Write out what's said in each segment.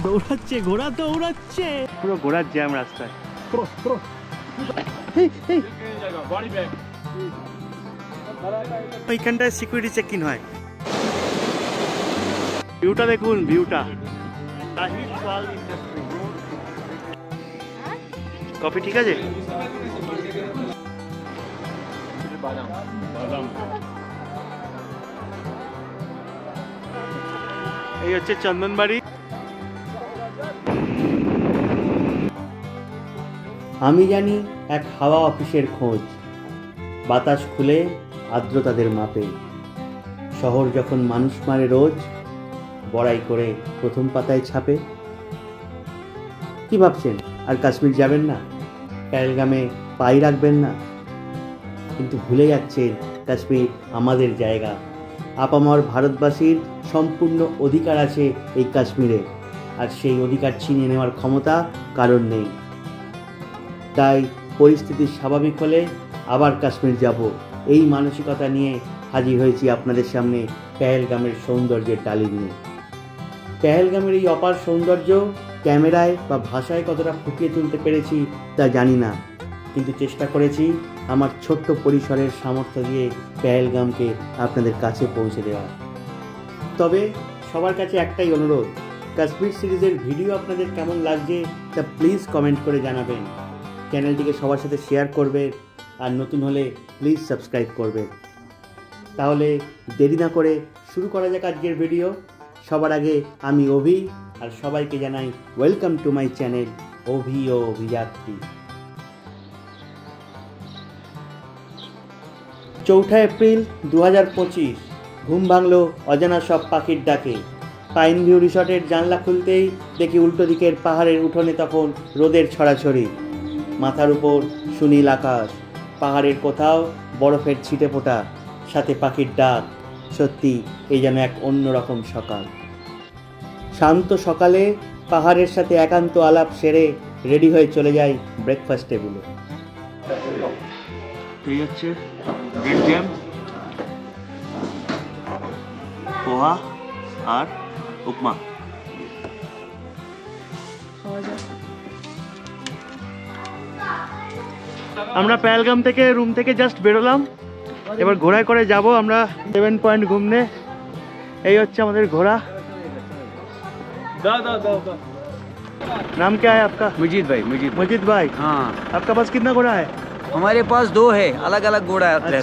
দৌড়াচ্ছে ঘোড়া, দৌড়াচ্ছে পুরো ঘোড়ার জ্যাম রাস্তায়। এইখানটায় সিকিউরিটি চেকিং হয়। ভিউটা দেখুন, ভিউটা। কফি ঠিক আছে? এই হচ্ছে চন্দনবাড়ি। আমি জানি এক হাওয়া অফিসের খোঁজ, বাতাস খুলে আর্দ্রতাদের মাপে। শহর যখন মানুষ মারে রোজ, বড়াই করে প্রথম পাতায় ছাপে। কি ভাবছেন আর কাশ্মীর যাবেন না? পেহেলগামে পাই রাখবেন না? কিন্তু ভুলে যাচ্ছেন কাশ্মীর আমাদের জায়গা। আপামর ভারতবাসীর সম্পূর্ণ অধিকার আছে এই কাশ্মীরে, আর সেই অধিকার ছিনিয়ে নেওয়ার ক্ষমতা কারণ নেই। তাই পরিস্থিতি স্বাভাবিক হলে আবার কাশ্মীর যাব, এই মানসিকতা নিয়ে হাজির হয়েছি আপনাদের সামনে পেহেলগামের সৌন্দর্যের ডালি নিয়ে। পেহেলগামের এই অপার সৌন্দর্য ক্যামেরায় বা ভাষায় কতটা ফুটিয়ে তুলতে পেরেছি তা জানি না, কিন্তু চেষ্টা করেছি আমার ছোট্ট পরিসরের সামর্থ্য দিয়ে পেহেলগামকে আপনাদের কাছে পৌঁছে দেওয়ার। তবে সবার কাছে একটাই অনুরোধ, কাশ্মীর সিরিজের ভিডিও আপনাদের কেমন লাগছে তা প্লিজ কমেন্ট করে জানাবেন। চ্যানেলটিকে সবার সাথে শেয়ার করবেন, আর নতুন হলে প্লিজ সাবস্ক্রাইব করবেন। তাহলে দেরি না করে শুরু করা যাক আজকের ভিডিও। সবার আগে আমি অভি, আর সবাইকে জানাই welcome to my channel Abhi ও অভিযাত্রী। 4 এপ্রিল 2025 ঘুম ভাঙলো অজানা সব পাখির ডাকে। পাইন ভিউ রিসর্টের জানলা খুলতেই দেখি উল্টো দিকের পাহাড়ের উঠোনে তখন রোদের ছড়াছড়ি। মাথার উপর সুনীল আকাশ, পাহাড়ের কোথাও বরফের ছিটে ফোটা, সাথে পাখির ডাক। সত্যি এই যেন এক অন্যরকম সকাল। শান্ত সকালে পাহাড়ের সাথে একান্ত আলাপ সেরে রেডি হয়ে চলে যাই ব্রেকফাস্ট টেবিলে। এই হচ্ছে ব্রেড জ্যাম, পোহা আর উপমা। আমরা পেহেলগাম থেকে রুম থেকে জাস্ট বেরোলাম, এবার ঘোড়ায় করে যাব আমরা 7 পয়েন্ট ঘুমনে। এই হচ্ছে আমাদের ঘোড়া। नाम क्या है आपका? मजीद भाई। मजीद भाई, हाँ। आपका पास कितना घोड़ा है? हमारे पास 2 है, अलग अलग घोड़ा रहता है।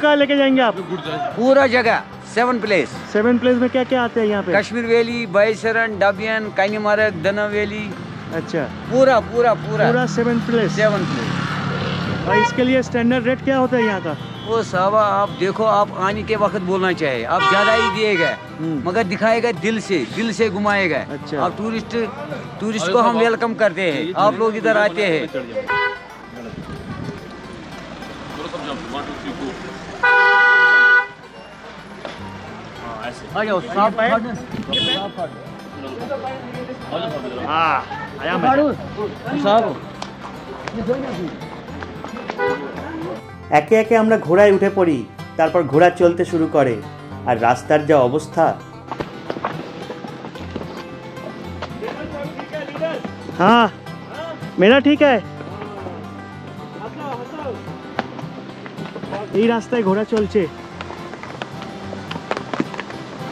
कहाँ लेके जाएंगे आप? पूरा जगह 7 प्लेस। 7 प्लेस में क्या क्या आते हैं यहाँ पे? कश्मीर वैली, बाईसरन, डबियन, कानीमार्ग, दना वैली। अच्छा, पूरा पूरा पूरा पूरा 7 प्लेस। 7 प्लेस। और इसके लिए स्टैंडर्ड रेट क्या होता है यहाँ का? वो साहबा आप देखो, आप आने के वक्त बोलना चाहिए, आप ज्यादा ही दिएगा, मगर दिखाएगा दिल से घुमाएगा। अच्छा। आप टूरिस्ट को हम वेलकम करते हैं, आप लोग इधर आते हैं। একে একে আমরা ঘোড়ায় উঠে পড়ি, তারপর ঘোড়া চলতে শুরু করে। আর রাস্তার যা অবস্থা! হ্যাঁ, মেরা ঠিক আছে। এই রাস্তায় ঘোড়া চলছে,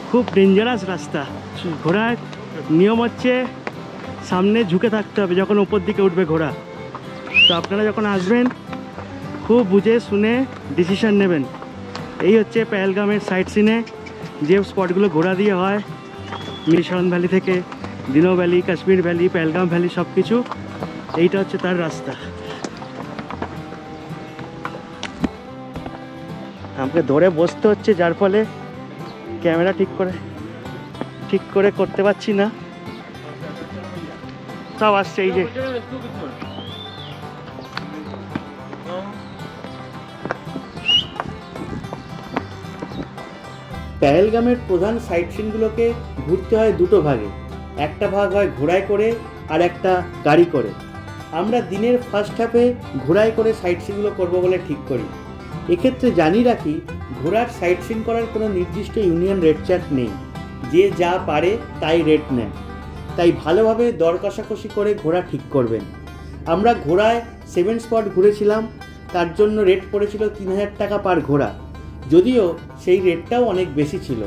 খুব ডেঞ্জারাস রাস্তা। ঘোড়ার নিয়ম হচ্ছে সামনে ঝুঁকে থাকতে হবে যখন উপর দিকে উঠবে ঘোড়া। তো আপনারা যখন আসবেন খুব বুঝে শুনে ডিসিশন নেবেন। এই হচ্ছে পেহেলগামের সাইট সিনে যে স্পটগুলো ঘোড়া দিয়ে হয়, মিরসরন ভ্যালি থেকে দিনো valley, Kashmir valley, Pahalgam valley সব কিছু। এইটা হচ্ছে তার রাস্তা। আমাকে ধরে বসতে হচ্ছে, যার ফলে ক্যামেরা ঠিক করে করতে পারছি না। সব আসছে এই যে। পেহেলগামের প্রধান সাইট সিনগুলোকে ঘুরতে হয় দুটো ভাগে। একটা ভাগ হয় ঘোড়ায় করে আর একটা গাড়ি করে। আমরা দিনের ফার্স্ট হাফে ঘোড়ায় করে সাইট সিনগুলো করবো বলে ঠিক করি। এক্ষেত্রে জানিয়ে রাখি, ঘোড়ার সাইট সিন করার কোনো নির্দিষ্ট ইউনিয়ন রেট চার্ট নেই, যে যা পারে তাই রেট নেয়। তাই ভালোভাবে দর কষাকষি করে ঘোড়া ঠিক করবেন। আমরা ঘোড়ায় 7 স্পট ঘুরেছিলাম, তার জন্য রেট পড়েছিল 3000 টাকা পার ঘোড়া, যদিও সেই রেটটাও অনেক বেশি ছিল।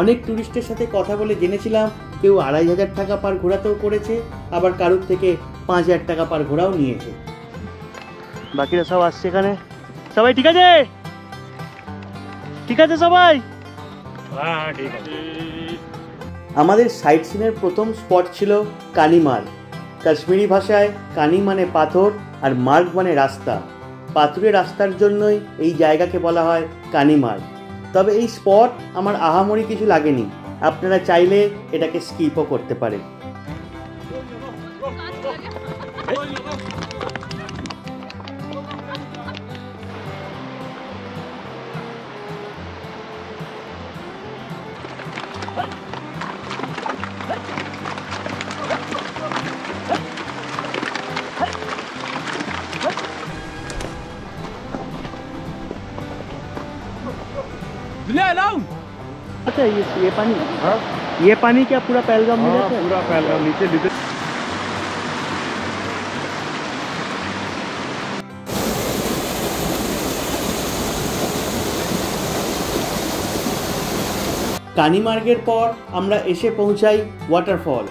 অনেক ট্যুরিস্টের সাথে কথা বলে জেনেছিলাম কেউ 2500 টাকা পার ঘোড়াতেও করেছে, আবার কারোর থেকে 5000 টাকা পার ঘোড়াও নিয়েছে। বাকিরা সব আসছে এখানে। সবাই ঠিক আছে? ঠিক আছে সবাই? হ্যাঁ ঠিক আছে। আমাদের সাইট সিনের প্রথম স্পট ছিল কানিমার্গ। কাশ্মীরি ভাষায় কানি মানে পাথর আর মার্গ মানে রাস্তা। পাথুরে রাস্তার জন্যই এই জায়গাকে বলা হয় কানিমার্গ। তবে এই স্পট আমার আহামরি কিছু লাগেনি, আপনারা চাইলে এটাকে স্কিপও করতে পারেন। अच्छा ये पानी, हाँ ये पानी क्या पूरा पहलगाम में जाता है? पूरा पहलगाम नीचे नीचे। কানিমার্গের পর আমরা এসে পৌঁছাই ওয়াটারফল।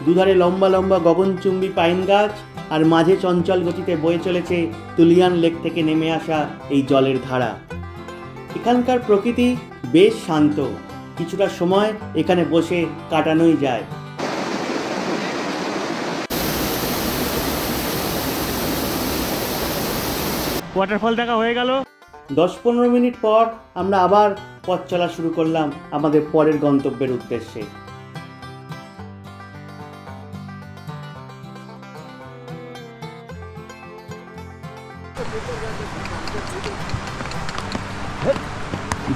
দুধারে লম্বা লম্বা গগনচুম্বী পাইন গাছ, আর মাঝে চঞ্চল গতিতে বয়ে চলেছে তুলিয়ান লেক থেকে নেমে আসা এই জলের ধারা। এখানকার প্রকৃতি বেশ শান্ত, কিছুটা সময় এখানে বসে কাটানোই যায়। ওয়াটারফল দেখা হয়ে গেল। 10-15 মিনিট পর আমরা আবার পথ চলা শুরু করলাম আমাদের পরের গন্তব্যের উদ্দেশ্যে।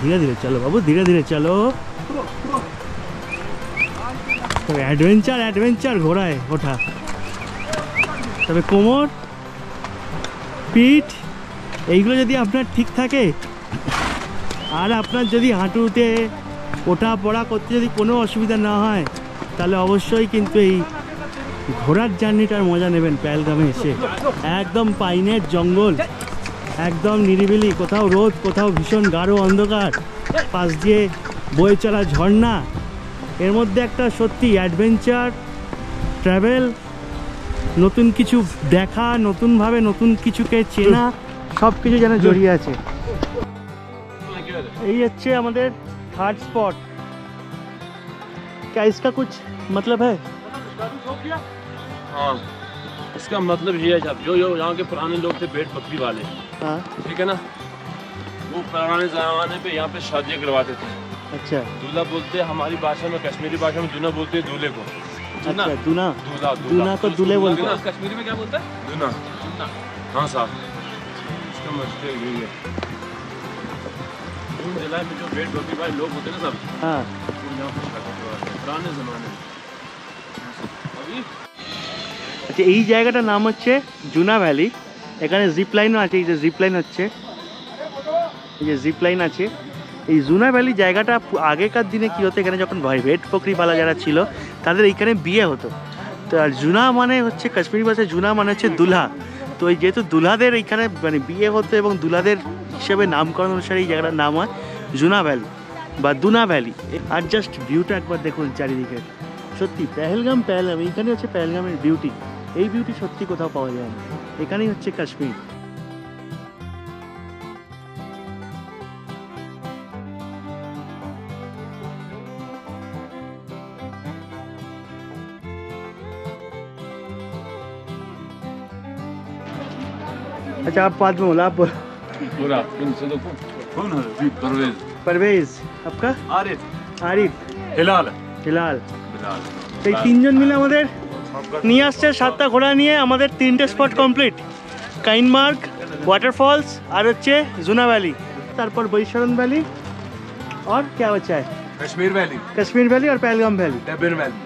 धीरे धीरे चलो बाबू, धीरे धीरे चलो। तो एडवेंचर एडवेंचर घोड़ाয় ওঠা, তবে কোমর পিঠ এইগুলো যদি আপনার ঠিক থাকে আর আপনার যদি হাঁটুতে ওঠা পড়া করতে যদি কোনো অসুবিধা না হয়, তাহলে অবশ্যই কিন্তু এই ঘোড়ার জার্নিটার মজা নেবেন। পেহেলগামে এসে একদম পাইনের জঙ্গল, একদম নিরিবিলি, কোথাও রোদ, কোথাও ভীষণ গাঢ় অন্ধকার, পাশ দিয়ে বয়ে চলা ঝর্ণা, এর মধ্যে একটা সত্যি অ্যাডভেঞ্চার ট্রাভেল, নতুন কিছু দেখা, নতুনভাবে নতুন কিছুকে চেনা, সব কিছু যেন জড়িয়ে আছে। এই হচ্ছে আমাদের থার্ড স্পট। क्या इसका कुछ मतलब है? हाँ, इसका मतलब ये है जो यहाँ के पुराने लोग थे भेड़ बकरी वाले, हाँ ठीक है ना, वो पुराने ज़माने पे यहाँ पे शादियाँ करवाते थे। अच्छा, दूल्हा बोलते हैं हमारी भाषा में, कश्मीरी भाषा में दूल्हा बोलते हैं दूल्हे को। अच्छा दूना, दूल्हा दूना को दूल्हे बोलते हैं। कश्मीरी में क्या बोलते हैं? दूना। हाँ साहब, इसका मतलब यही है। जून जुलाई में जो भेड़ बकरी वाले लोग होते हैं ना सब, हाँ यहाँ पे शादी करवाते हैं पुराने ज़माने में। अभी আচ্ছা, এই জায়গাটার নাম হচ্ছে জুনা ভ্যালি। এখানে জিপ লাইনও আছে, এই যে জিপ লাইন হচ্ছে, এই যে জিপ লাইন আছে। এই জুনা ভ্যালি জায়গাটা আগেকার দিনে কী হতো, এখানে যখন ভেট বকরিওয়ালা যারা ছিল তাদের এইখানে বিয়ে হতো। তো আর জুনা মানে হচ্ছে কাশ্মীরি ভাষায় জুনা মানে হচ্ছে দুলহা। তো এই যেহেতু দুলহাদের এইখানে মানে বিয়ে হতো এবং দুলহাদের হিসেবে নামকরণ অনুসারে এই জায়গাটার নাম হয় জুনা ভ্যালি বা দুনা ভ্যালি। আর জাস্ট ভিউটা একবার দেখুন চারিদিকে, সত্যি পেহেলগাম এইখানে হচ্ছে পেহেলগামের বিউটি। এই বিউটি সত্যি কোথাও পাওয়া যায় না, এখানেই হচ্ছে কাশ্মীর। अच्छा आप बाद में बोला, आप पूरा इनसे देखो कौन है? जी परवेज। परवेज, आपका? आरिफ। आरिफ। हिलाल। হিলাল। তো এই তিনজন মিলে আমাদের নিয়ে আসছে 7টা ঘোড়া নিয়ে। আমাদের 3টে স্পট কমপ্লিট, কাইনমার্গ, ওয়াটারফলস আর হচ্ছে জুনা ভ্যালি, তারপর বৈশরণ ভ্যালি, আর क्या बचा है? कश्मीर वैली। কাশ্মীর ভ্যালি আর পেহেলগাম ভ্যালি। डेबिन वैली।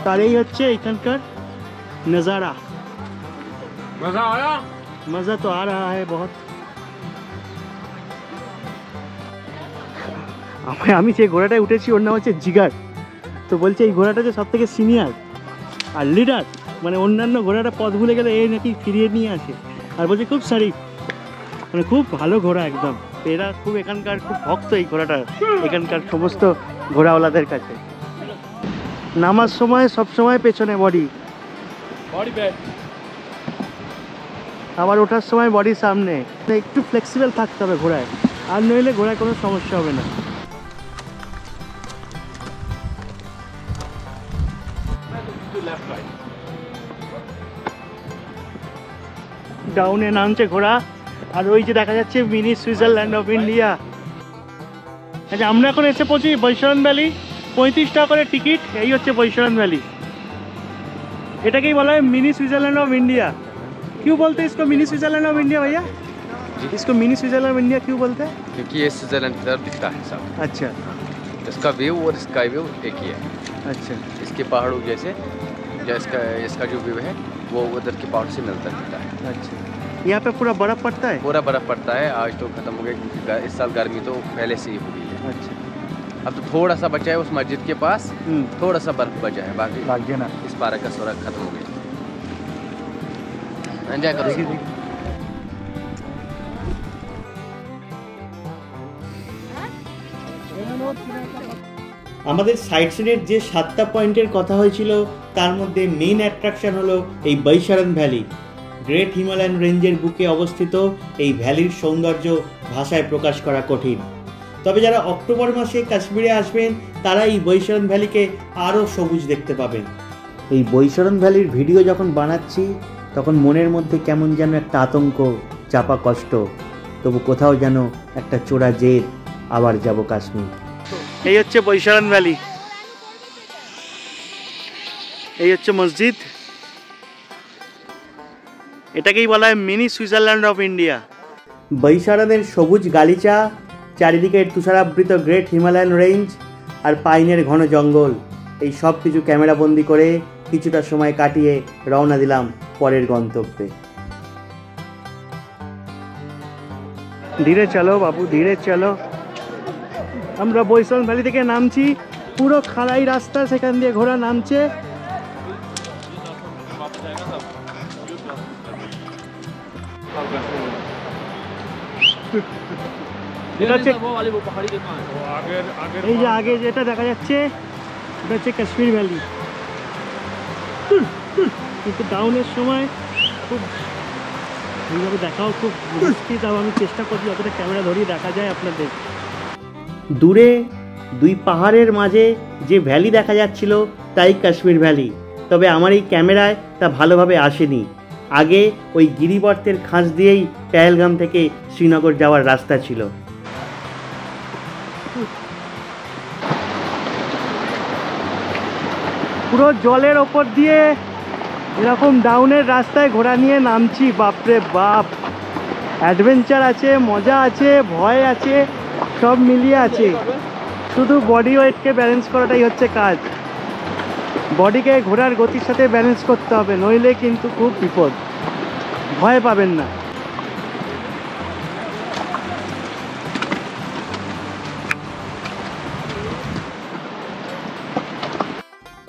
তার এই হচ্ছে এখানকার নজারা। मजा आया? मज़ा तो आ रहा है बहुत। আমি যে ঘোড়াটায় উঠেছি ওর নাম হচ্ছে জিগার। তো বলছে এই ঘোড়াটা যে সব থেকে সিনিয়র আর লিডার, মানে অন্যান্য ঘোড়াটা পথ ভুলে গেলে এই নাকি ফিরিয়ে নিয়ে আসে। আর বলছে খুব শরীফ, মানে খুব ভালো ঘোড়া একদম। এরা খুব এখানকার খুব ভক্ত এই ঘোড়াটার, এখানকার সমস্ত ঘোড়াওয়ালাদের কাছে। নামার সময় সব সময় পেছনে বডি, আবার ওঠার সময় বডি সামনে। একটু ফ্লেক্সিবল থাকতে হবে ঘোড়ায়, আর নইলে ঘোড়ায় কোনো সমস্যা হবে না। ডাউনে নামছে ঘোড়া, আর ওই যে দেখা যাচ্ছে মিনি সুইজারল্যান্ড অফ ইন্ডিয়া। আচ্ছা, আমরা এখন এসে পৌঁছি বৈশরণ ভ্যালি। 35 টাকা করে টিকিট। এই হচ্ছে বৈশরণ ভ্যালি। এটাকেই বলা হয় मिनी स्विट्जरलैंड ऑफ इंडिया। क्यों बोलते हैं इसको मिनी स्विट्जरलैंड ऑफ इंडिया भैया? इसको मिनी स्विट्जरलैंड ऑफ इंडिया क्यों बोलते हैं? क्योंकि ये स्विट्जरलैंड की तरफ दिखता है सब। अच्छा इसका व्यू और इसका व्यू एक ही है। अच्छा इसके पहाड़ों जैसे या इसका जो व्यू है वो उधर के पहाड़ से मिलता जुलता है। अच्छा, यहाँ पे पूरा बर्फ़ पड़ता है? पूरा बर्फ़ पड़ता है। आज तो ख़त्म हो गया क्योंकि इस साल गर्मी तो पहले से ही हो गई है। अच्छा, अब तो थोड़ा सा बचा है उस मस्जिद के पास, थोड़ा सा बर्फ़ बचा है, बाकी ना इस पारा का सोरा ख़त्म हो गया। एंजॉय करो। আমাদের সাইট সিনের যে 7টা পয়েন্টের কথা হয়েছিল তার মধ্যে মেইন অ্যাট্রাকশন হলো এই বৈশরণ ভ্যালি। গ্রেট হিমালয়ান রেঞ্জের বুকে অবস্থিত এই ভ্যালির সৌন্দর্য ভাষায় প্রকাশ করা কঠিন। তবে যারা অক্টোবর মাসে কাশ্মীরে আসবেন তারা এই বৈশরণ ভ্যালিকে আরও সবুজ দেখতে পাবেন। এই বৈশরণ ভ্যালির ভিডিও যখন বানাচ্ছি তখন মনের মধ্যে কেমন যেন একটা আতঙ্ক, চাপা কষ্ট, তবু কোথাও যেন একটা চোরা জেদ, আবার যাব কাশ্মীর। এই হচ্ছে বৈশরণ ভ্যালি, এই হচ্ছে মসজিদ। এটাকেই বলা হয় মিনি সুইজারল্যান্ড অফ ইন্ডিয়া। বৈশরণের সবুজ গালিচা, চারিদিকে তুষারাবৃত গ্রেট হিমালয়ান রেঞ্জ আর পাইনের ঘন জঙ্গল, এই সব কিছু ক্যামেরাবন্দি করে কিছুটা সময় কাটিয়ে রওনা দিলাম পরের গন্তব্যে। ধীরে চলো বাবু, ধীরে চলো। আমরা বৈশরণ ভ্যালি থেকে নামছি, পুরো খাড়াই রাস্তা, সেখান দিয়ে ঘোড়া নামছে। এই যে আগে যেটা দেখা যাচ্ছে এটা হচ্ছে কাশ্মীর ভ্যালি, কিন্তু ডাউনের সময় খুব এইভাবে দেখাও খুব রিস্কি। তাও আমি চেষ্টা করছি যতটা ক্যামেরা ধরিয়ে দেখা যায় আপনাদের। দূরে দুই পাহাড়ের মাঝে যে ভ্যালি দেখা যাচ্ছিল তাই কাশ্মীর ভ্যালি, তবে আমার এই ক্যামেরায় তা ভালোভাবে আসেনি। আগে ওই গিরিবর্তের খাঁজ দিয়েই পেহেলগাম থেকে শ্রীনগর যাওয়ার রাস্তা ছিল। পুরো জলের ওপর দিয়ে এরকম ডাউনের রাস্তায় ঘোড়া নিয়ে নামছি। বাপরে বাপ, অ্যাডভেঞ্চার আছে, মজা আছে, ভয় আছে, সব মিলিয়ে আছে। শুধু বডি ওয়েটকে ব্যালেন্স করাটাই হচ্ছে কাজ। বডিকে ঘোড়ার গতির সাথে ব্যালেন্স করতে হবে, নইলে কিন্তু খুব বিপদ। ভয় পাবেন না।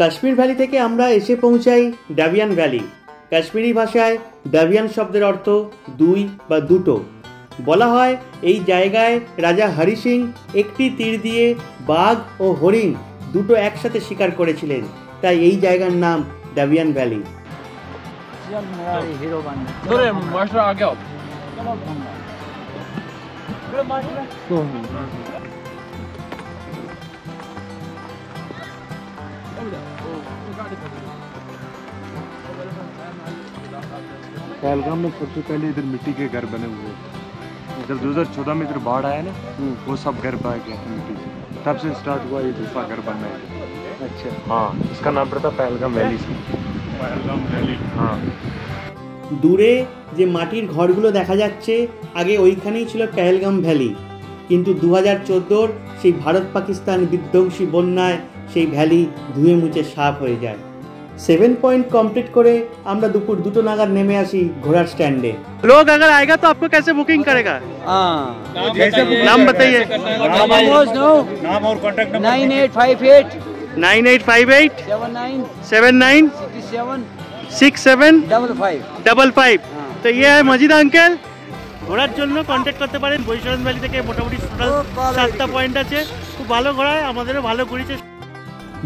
কাশ্মীর ভ্যালি থেকে আমরা এসে পৌঁছাই ডাবিয়ান ভ্যালি। কাশ্মীরি ভাষায় ডাবিয়ান শব্দের অর্থ দুই বা দুটো। বলা হয় এই জায়গায় রাজা হরি সিং একটি তীর দিয়ে বাঘ ও হরিণ দুটো একসাথে শিকার করেছিলেন, তাই এই জায়গার নাম ডাবিয়ান ভ্যালি। पहलगाम में सबसे पहले इधर मिट्टी के घर बने हुए थे। जब 2014 में इधर बाढ़ आया ना, वो सब घर बह गए मिट्टी से, तब से स्टार्ट हुआ ये दूसरा घर बनना है। अच्छा, हाँ, इसका नाम पड़ता पहलगाम वैली से। पहलगाम वैली, हाँ। দূরে যে মাটির ঘরগুলো দেখা যাচ্ছে আগে ওইখানেই ছিল পেহেলগাম ভ্যালি, কিন্তু 2014 সেই ভারত পাকিস্তান বিধ্বংসী বন্যায় সেই ভ্যালি ধুয়ে মুছে সাফ হয়ে যায়। 7 पॉइंट कंप्लीट करे আমরা দুপুর 2টো নাগাদ নেমে আসি ঘোড়ার স্ট্যান্ডে। लोग अगर आएगा तो आपको कैसे बुकिंग करेगा? नाम बताइए। नाम और कॉन्टैक्ट नंबर 9858 9858 79 67 55 55। তো ये है মজিদ আঙ্কেল। ঘোড়ার জন্য কন্ট্যাক্ট করতে পারেন। বৈশরণ ভ্যালি থেকে মোটামুটি টোটাল 7টা পয়েন্ট আছে। খুব ভালো ঘোড়া, আমাদেরও ভালো ঘুরেছে।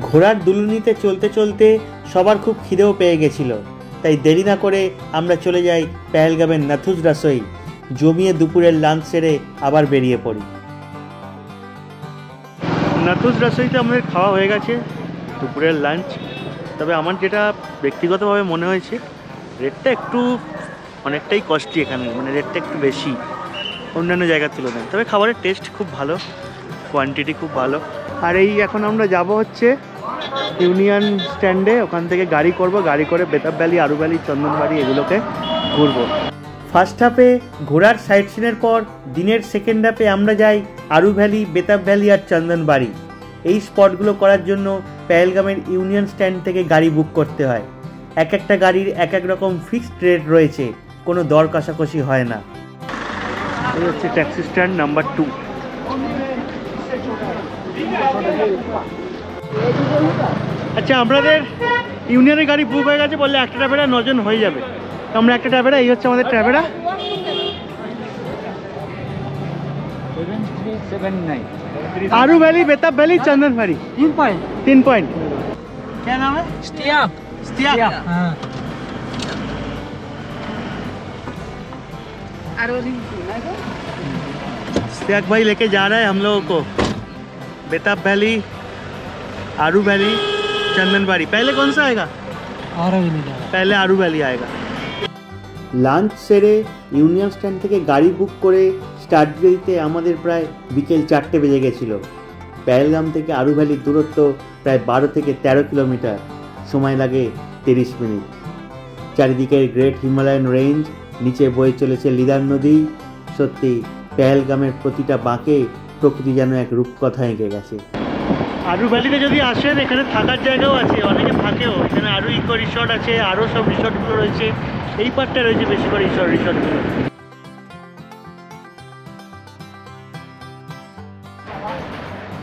ঘোড়ার দুলুনিতে চলতে চলতে সবার খুব খিদেও পেয়ে গেছিল, তাই দেরি না করে আমরা চলে যাই পেহেলগামের নাথুজ রাসোই। জমিয়ে দুপুরের লাঞ্চ সেরে আবার বেরিয়ে পড়ি। নাথুজ রাসোইতে আমাদের খাওয়া হয়ে গেছে দুপুরের লাঞ্চ। তবে আমার যেটা ব্যক্তিগতভাবে মনে হয়েছে, রেটটা একটু অনেকটাই কস্টলি এখানে, মানে রেটটা একটু বেশি অন্যান্য জায়গার তুলনায়। তবে খাবারের টেস্ট খুব ভালো, কোয়ান্টিটি খুব ভালো। আর এই এখন আমরা যাব হচ্ছে ইউনিয়ন স্ট্যান্ডে, ওখান থেকে গাড়ি করব, গাড়ি করে বেতাব ভ্যালি, আরু ভ্যালি, চন্দনবাড়ি এগুলোকে ঘুরবো। ফার্স্ট হাফে ঘোড়ার সাইট সিনের পর দিনের সেকেন্ড হাফে আমরা যাই আরু ভ্যালি, বেতাব ভ্যালি আর চন্দনবাড়ি। এই স্পটগুলো করার জন্য পেহেলগামের ইউনিয়ন স্ট্যান্ড থেকে গাড়ি বুক করতে হয়। এক একটা গাড়ির এক এক রকম ফিক্সড রেট রয়েছে, কোনো দর কষাকষি হয় না। এই হচ্ছে ট্যাক্সি স্ট্যান্ড নাম্বার 2। আচ্ছা, আমাদের ইউনিয়নের গাড়ি বুক হয়ে গেছে, বললে একটা ট্রাভেরা 9 জন হয়ে যাবে। আমরা একটা ট্রাভেরা, এই হচ্ছে আমাদের ট্রাভেরা। 7379 आरू वैली, बेताब वैली, चंदनबाड़ी। 3 पॉइंट। क्या नाम है? स्टियाक। हाँ। स्टियाक भाई लेके जा रहा है हम लोगों को बेताब वैली, आरू वैली, चंदनबाड़ी। पहले कौन सा आएगा? पहले आरू वैली आएगा। লাঞ্চ সেরে ইউনিয়ন স্ট্যান্ড থেকে গাড়ি বুক করে স্টার্ট দিতে আমাদের প্রায় বিকেল 4টে বেজে গেছিল। পেহেলগাম থেকে আরু ভ্যালির দূরত্ব প্রায় 12 থেকে 13 কিলোমিটার, সময় লাগে 30 মিনিট। চারিদিকের গ্রেট হিমালয়ান রেঞ্জ, নিচে বয়ে চলেছে লিদার নদী। সত্যি পেহেলগামের প্রতিটা বাঁকে প্রকৃতি যেন এক রূপকথা এঁকে গেছে। আরু ভ্যালিতে যদি আসেন, এখানে থাকার জায়গাও আছে, অনেকে থাকেও। এখানে আরু ইকো রিসর্ট আছে, আরও সব রিসর্টগুলো রয়েছে। এই পার্টটা রয়েছে বেশি করে রিসর্টগুলো।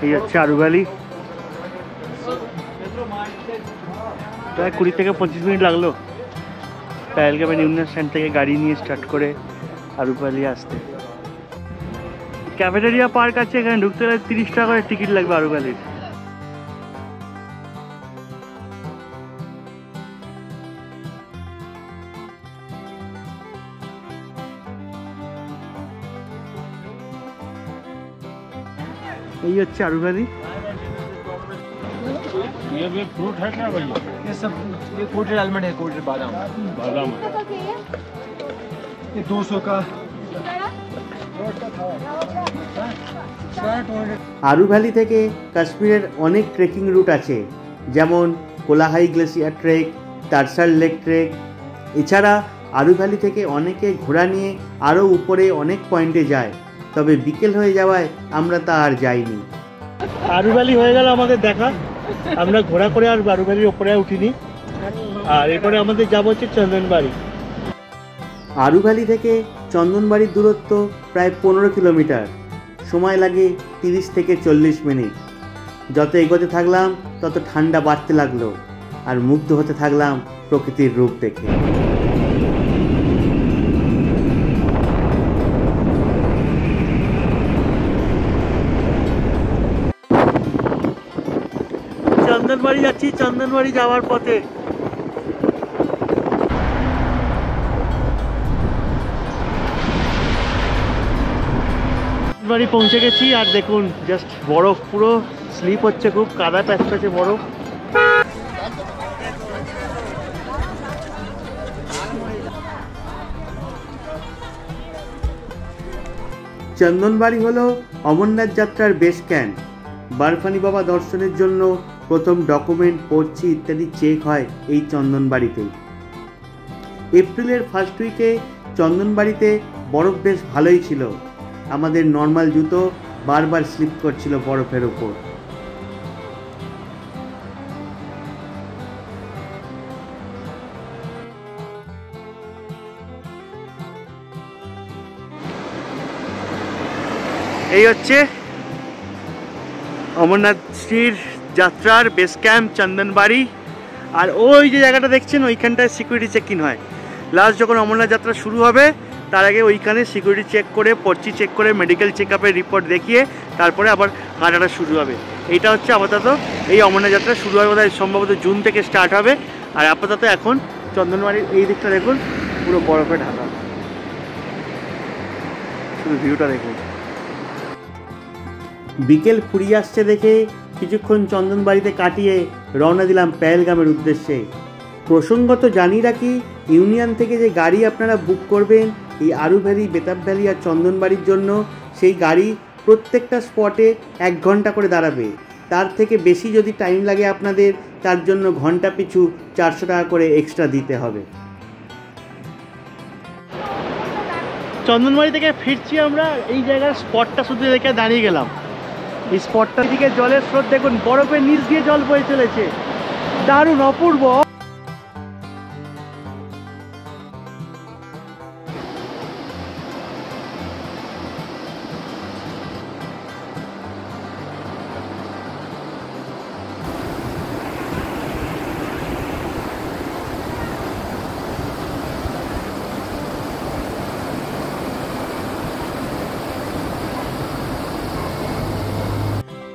এই হচ্ছে আরু ভ্যালি। প্রায় 20 থেকে 25 মিনিট লাগলো পেহেলগামের ইউনিয়ন স্ট্যান্ড থেকে গাড়ি নিয়ে স্টার্ট করে আরু ভ্যালি আসতে। ক্যাফেটেরিয়া পার্ক আছে, এখানে ঢুকতে গেলে 30 টাকা করে টিকিট লাগবে আরু ভ্যালির। यही হচ্ছে আরু ভ্যালি। ये भी फ्रूट है क्या भैया? ये सब ये कोटेड आलमंड है, कोटेड बादाम। बादाम है। ये 200 का। আরু ভ্যালি থেকে কাশ্মীরের অনেক ট্রেকিং রুট আছে, যেমন কোলাহাই গ্লেসিয়ার ট্রেক, তারসার লেক ট্রেক। এছাড়া আরু ভ্যালি থেকে অনেকে ঘোড়া নিয়ে আরও উপরে অনেক পয়েন্টে যায়, তবে বিকেল হয়ে যাওয়ায় আমরা তা আর যাইনি। আরু ভ্যালি হয়ে গেল আমাদের দেখা। আমরা ঘোড়া করে আর আরু ভ্যালির ওপরে উঠিনি। আর এরপরে আমাদের যাব হচ্ছে চন্দনবাড়ি। আরু ভ্যালি থেকে চন্দনবাড়ির দূরত্ব প্রায় 15 কিলোমিটার, সময় লাগে 30 থেকে 40 মিনিট। যত এগোতে থাকলাম তত ঠান্ডা বাড়তে লাগলো, আর মুগ্ধ হতে থাকলাম প্রকৃতির রূপ দেখে। চন্দনবাড়ি যাচ্ছি, চন্দনবাড়ি যাওয়ার পথে বাড়ি পৌঁছে গেছি। আর দেখুন জাস্ট বরফ, পুরো স্লিপ হচ্ছে, খুব কাদা প্যাচ প্যাচে বরফ। চন্দনবাড়ি হলো অমরনাথ যাত্রার বেস ক্যাম্প। বারফানি বাবা দর্শনের জন্য প্রথম ডকুমেন্ট, পড়ছি ইত্যাদি চেক হয় এই চন্দনবাড়িতেই। এপ্রিলের ফার্স্ট উইকে চন্দনবাড়িতে বরফ বেশ ভালোই ছিল। আমাদের নর্মাল জুতো বারবার স্লিপ করছিল বরফের ওপর। এই হচ্ছে অমরনাথজির যাত্রার বেস ক্যাম্প চন্দনবাড়ি। আর ওই যে জায়গাটা দেখছেন ওইখানটায় সিকিউরিটি চেক ইন হয়। লাস্ট যখন অমরনাথ যাত্রা শুরু হবে তার আগে ওইখানে সিকিউরিটি চেক করে, পর্চি চেক করে, মেডিকেল চেক আপের রিপোর্ট দেখিয়ে তারপরে আবার হাঁটাটা শুরু হবে। এইটা হচ্ছে আপাতত এই অমরনাথ যাত্রা শুরু হবে বোধহয় সম্ভবত জুন থেকে স্টার্ট হবে। আর আপাতত এখন চন্দনবাড়ির এই দিকটা দেখুন পুরো বরফে ঢাকা, শুধু ভিউটা দেখুন। বিকেল ফুরিয়ে আসছে দেখে কিছুক্ষণ চন্দনবাড়িতে কাটিয়ে রওনা দিলাম পেহেলগামের উদ্দেশ্যে। প্রসঙ্গত জানিয়ে রাখি, ইউনিয়ন থেকে যে গাড়ি আপনারা বুক করবেন এই আরু ভ্যালি, বেতাব ভ্যালি আর চন্দনবাড়ির জন্য, সেই গাড়ি প্রত্যেকটা স্পটে 1 ঘন্টা করে দাঁড়াবে। তার থেকে বেশি যদি টাইম লাগে আপনাদের, তার জন্য ঘন্টা পিছু 400 টাকা করে এক্সট্রা দিতে হবে। চন্দনবাড়ি থেকে ফিরছি আমরা, এই জায়গার স্পটটা শুধু দেখে দাঁড়িয়ে গেলাম। এই স্পটটার দিকে জলের স্রোত দেখুন, বরফের নিচ দিয়ে জল বয়ে চলেছে, দারুণ অপূর্ব।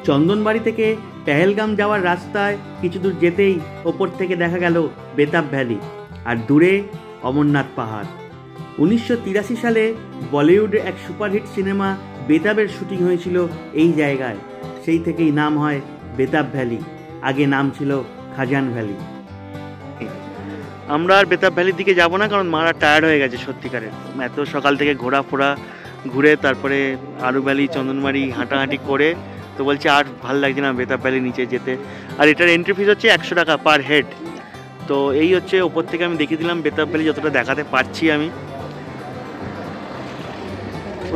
চন্দনবাড়ি থেকে পেহেলগাম যাওয়ার রাস্তায় কিছু দূর যেতেই ওপর থেকে দেখা গেল বেতাব ভ্যালি আর দূরে অমরনাথ পাহাড়। 1983 সালে বলিউডের এক সুপারহিট সিনেমা বেতাবের শুটিং হয়েছিল এই জায়গায়। সেই থেকেই নাম হয় বেতাব ভ্যালি, আগে নাম ছিল খাজান ভ্যালি। আমরা আর বেতাব ভ্যালির দিকে যাব না, কারণ মারা টায়ার্ড হয়ে গেছে সত্যিকারের। এত সকাল থেকে ঘোরাফোরা ঘুরে তারপরে আরু ভ্যালি, চন্দনবাড়ি হাঁটাহাঁটি করে তো বলছে আর ভালো লাগছে না বেতাব ভ্যালির নিচে যেতে। আর এটার এন্ট্রি ফিস হচ্ছে 100 টাকা পার হেড। তো এই হচ্ছে ওপর থেকে আমি দেখিয়ে দিলাম বেতাব ভ্যালি যতটা দেখাতে পারছি আমি।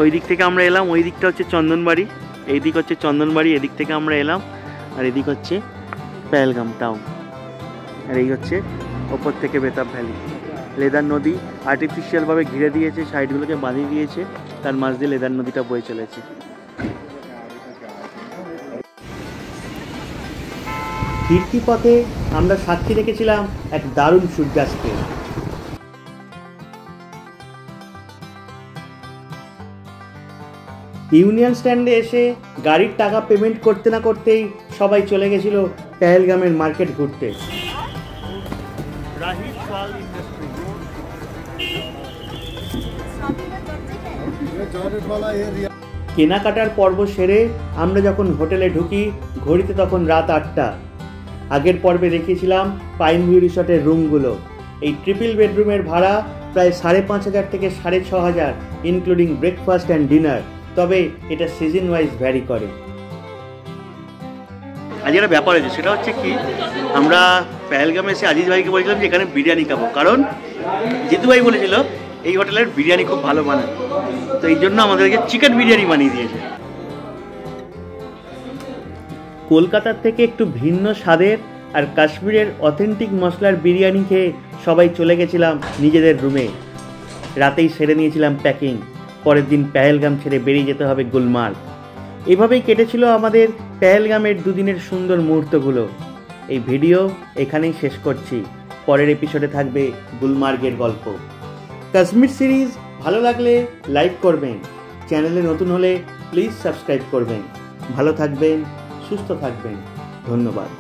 ওই দিক থেকে আমরা এলাম, ওই দিকটা হচ্ছে চন্দনবাড়ি, এই দিক হচ্ছে চন্দনবাড়ি, এদিক থেকে আমরা এলাম। আর এদিক হচ্ছে পেহেলগাম টাউন। আর এই হচ্ছে ওপর থেকে বেতাব ভ্যালি। লেদার নদী আর্টিফিশিয়ালভাবে ঘিরে দিয়েছে, সাইডগুলোকে বাঁধিয়ে দিয়েছে, তার মাঝ দিয়ে লেদার নদীটা বয়ে চলেছে। ফিরতি পথে আমরা সাক্ষী রেখেছিলাম এক দারুণ সূর্যাস্তের। ইউনিয়ন স্ট্যান্ডে এসে গাড়ির টাকা পেমেন্ট করতে না করতেই সবাই চলে গেছিল পেহেলগামের মার্কেট ঘুরতে। কেনাকাটার পর্ব সেরে আমরা যখন হোটেলে ঢুকি ঘড়িতে তখন রাত 8টা। আগের পর্বে দেখিয়েছিলাম পাইন ভিউ রিসর্টের রুমগুলো। এই ট্রিপল বেডরুমের ভাড়া প্রায় 5,500 থেকে 6,500 ইনক্লুডিং ব্রেকফাস্ট অ্যান্ড ডিনার, তবে এটা সিজন ওয়াইজ ভ্যারি করে। আজ একটা ব্যাপার হয়েছে, সেটা হচ্ছে কি, আমরা পেহেলগামে এসে আজিজ ভাইকে বলেছিলাম যে এখানে বিরিয়ানি খাবো, কারণ জিতু ভাই বলেছিল এই হোটেলের বিরিয়ানি খুব ভালো বানায়। তো এই জন্য আমাদেরকে চিকেন বিরিয়ানি বানিয়ে দিয়েছে। কলকাতার থেকে একটু ভিন্ন স্বাদের আর কাশ্মীরের অথেন্টিক মশলার বিরিয়ানি খেয়ে সবাই চলে গেছিলাম নিজেদের রুমে। রাতেই সেরে নিয়েছিলাম প্যাকিং, পরের দিন পেহেলগাম ছেড়ে বেরিয়ে যেতে হবে গুলমার্গ। এভাবেই কেটেছিল আমাদের পেহেলগামের দুদিনের সুন্দর মুহূর্তগুলো। এই ভিডিও এখানেই শেষ করছি, পরের এপিসোডে থাকবে গুলমার্গের গল্প। কাশ্মীর সিরিজ ভালো লাগলে লাইক করবেন, চ্যানেলে নতুন হলে প্লিজ সাবস্ক্রাইব করবেন। ভালো থাকবেন, সুস্থ থাকবেন, ধন্যবাদ।